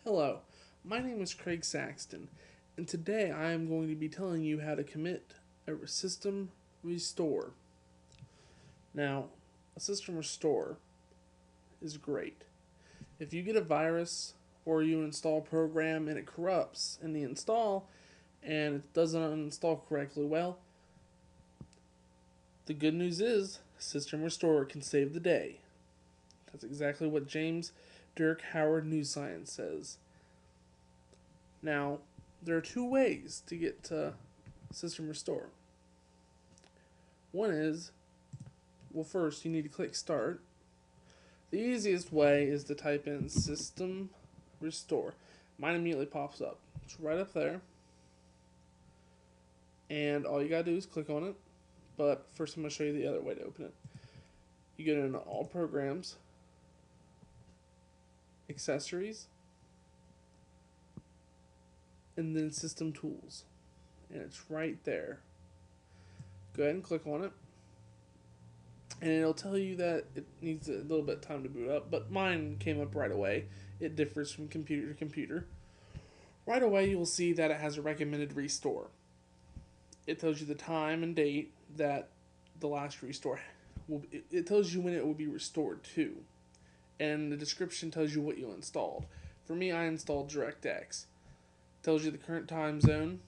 Hello, my name is Craig Saxton, and today I am going to be telling you how to commit a system restore. Now, a system restore is great. If you get a virus or you install a program and it corrupts in the install and it doesn't uninstall correctly, well, the good news is system restore can save the day. That's exactly what James Dirk Howard News Science says. Now, there are two ways to get to system restore. One is, well, first you need to click start. The easiest way is to type in system restore. Mine immediately pops up. It's right up there. And all you gotta do is click on it. But first I'm gonna show you the other way to open it. You go into all programs, accessories, and then system tools. And it's right there. Go ahead and click on it. And it'll tell you that it needs a little bit of time to boot up, but mine came up right away. It differs from computer to computer. Right away, you will see that it has a recommended restore. It tells you the time and date that the last restore will. It tells you when it will be restored to, and the description tells you what you installed. For me, I installed DirectX. It tells you the current time zone.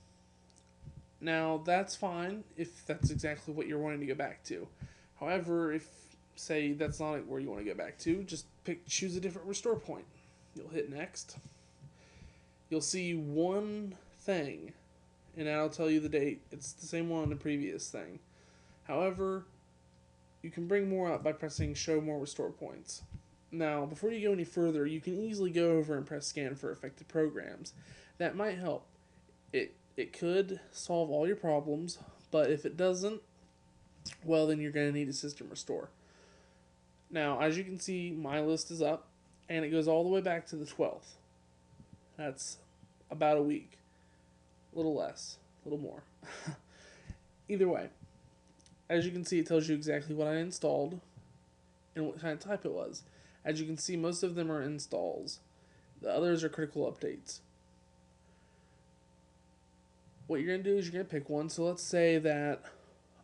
Now that's fine if that's exactly what you're wanting to go back to. However, if say that's not where you want to go back to, just choose a different restore point. You'll hit next. You'll see one thing, and that'll tell you the date. It's the same one on the previous thing. However, you can bring more up by pressing show more restore points. Now, before you go any further, you can easily go over and press scan for affected programs. That might help. It could solve all your problems, but if it doesn't, well, then you're going to need a system restore. Now, as you can see, my list is up, and it goes all the way back to the 12th. That's about a week. A little less, a little more. Either way, as you can see, it tells you exactly what I installed and what kind of type it was. As you can see, most of them are installs. The others are critical updates. What you're going to do is you're going to pick one. So let's say that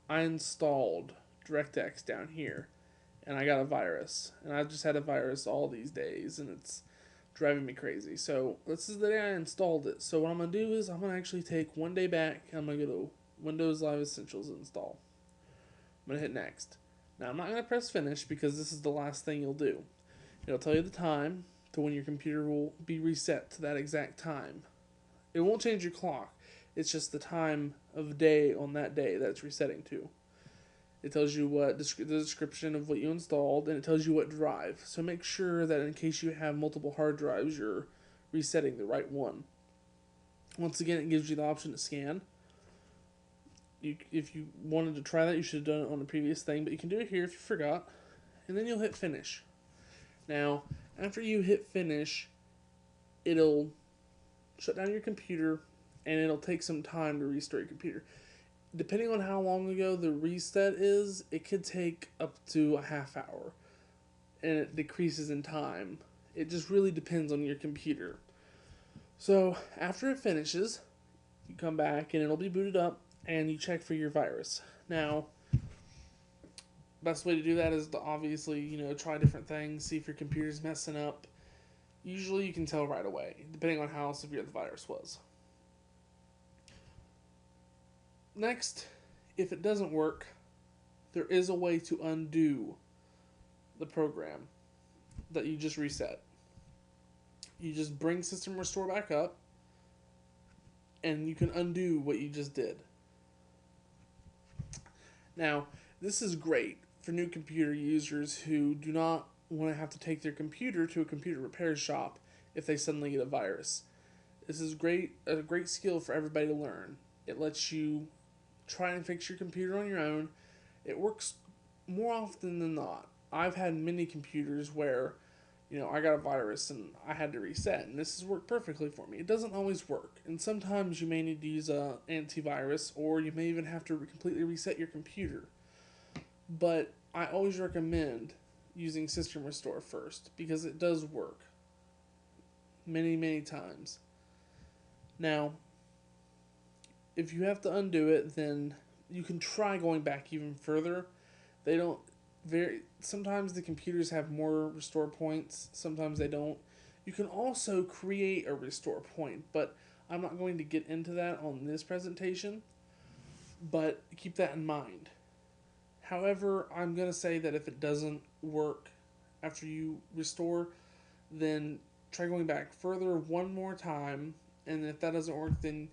I installed DirectX down here and I got a virus. And I've just had a virus all these days and it's driving me crazy. So this is the day I installed it. So what I'm going to do is I'm going to actually take one day back and I'm going to go to Windows Live Essentials install. I'm going to hit next. Now I'm not going to press finish because this is the last thing you'll do. It'll tell you the time to when your computer will be reset to that exact time. It won't change your clock. It's just the time of day on that day that it's resetting to. It tells you what the description of what you installed, and it tells you what drive. So make sure that in case you have multiple hard drives, you're resetting the right one. Once again, it gives you the option to scan. If you wanted to try that, you should have done it on the previous thing, but you can do it here if you forgot. And then you'll hit finish. Now, after you hit finish, it'll shut down your computer and it'll take some time to restore your computer. Depending on how long ago the reset is, it could take up to a half hour and it decreases in time. It just really depends on your computer. So, after it finishes, you come back and it'll be booted up and you check for your virus. Now, best way to do that is to obviously, try different things, see if your computer's messing up. Usually you can tell right away, depending on how severe the virus was. Next, if it doesn't work, there is a way to undo the program that you just reset. You just bring System Restore back up, and you can undo what you just did. Now, this is great for new computer users who do not want to have to take their computer to a computer repair shop if they suddenly get a virus. This is a great skill for everybody to learn. It lets you try and fix your computer on your own. It works more often than not. I've had many computers where, I got a virus and I had to reset, and this has worked perfectly for me. It doesn't always work, and sometimes you may need to use an antivirus, or you may even have to completely reset your computer. But I always recommend using System Restore first because it does work. many, many times. Now, if you have to undo it, then you can try going back even further. They don't very sometimes the computers have more restore points, sometimes they don't. You can also create a restore point, but I'm not going to get into that on this presentation, but keep that in mind. However, I'm going to say that if it doesn't work after you restore, then try going back further one more time, and if that doesn't work, then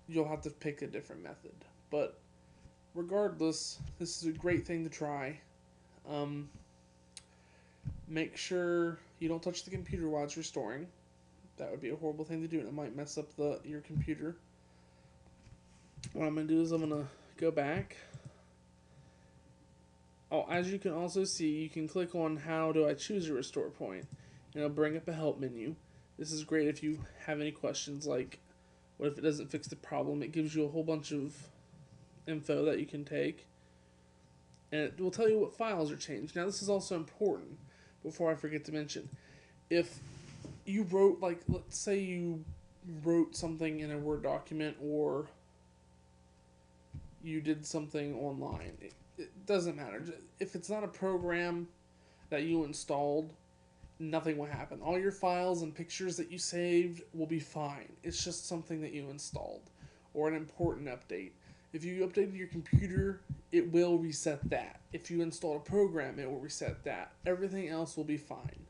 you'll have to pick a different method. But regardless, this is a great thing to try. Um, Make sure you don't touch the computer while it's restoring. That would be a horrible thing to do, and it might mess up your computer. What I'm going to do is I'm going to go back. Oh, as you can also see, you can click on how do I choose a restore point, and it'll bring up a help menu. This is great if you have any questions like what if it doesn't fix the problem. It gives you a whole bunch of info that you can take, and it will tell you what files are changed. Now, this is also important before I forget to mention. If you wrote, like, let's say you wrote something in a Word document or you did something online, it doesn't matter. If it's not a program that you installed, nothing will happen. All your files and pictures that you saved will be fine. It's just something that you installed or an important update. If you updated your computer, it will reset that. If you install a program, it will reset that. Everything else will be fine.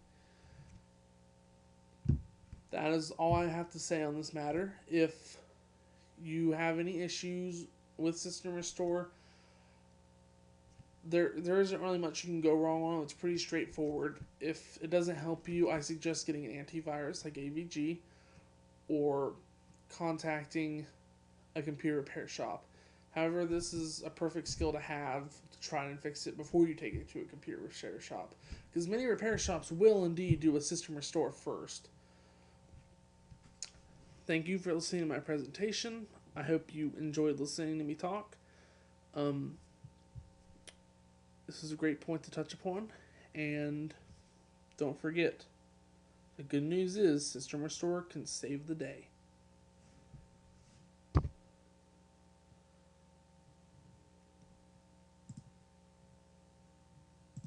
That is all I have to say on this matter. If you have any issues with System Restore, there isn't really much you can go wrong on. It's pretty straightforward. If it doesn't help you, I suggest getting an antivirus like AVG or contacting a computer repair shop. However, this is a perfect skill to have to try and fix it before you take it to a computer repair shop, because many repair shops will indeed do a system restore first. Thank you for listening to my presentation. I hope you enjoyed listening to me talk. This is a great point to touch upon, and don't forget, the good news is System Restore can save the day.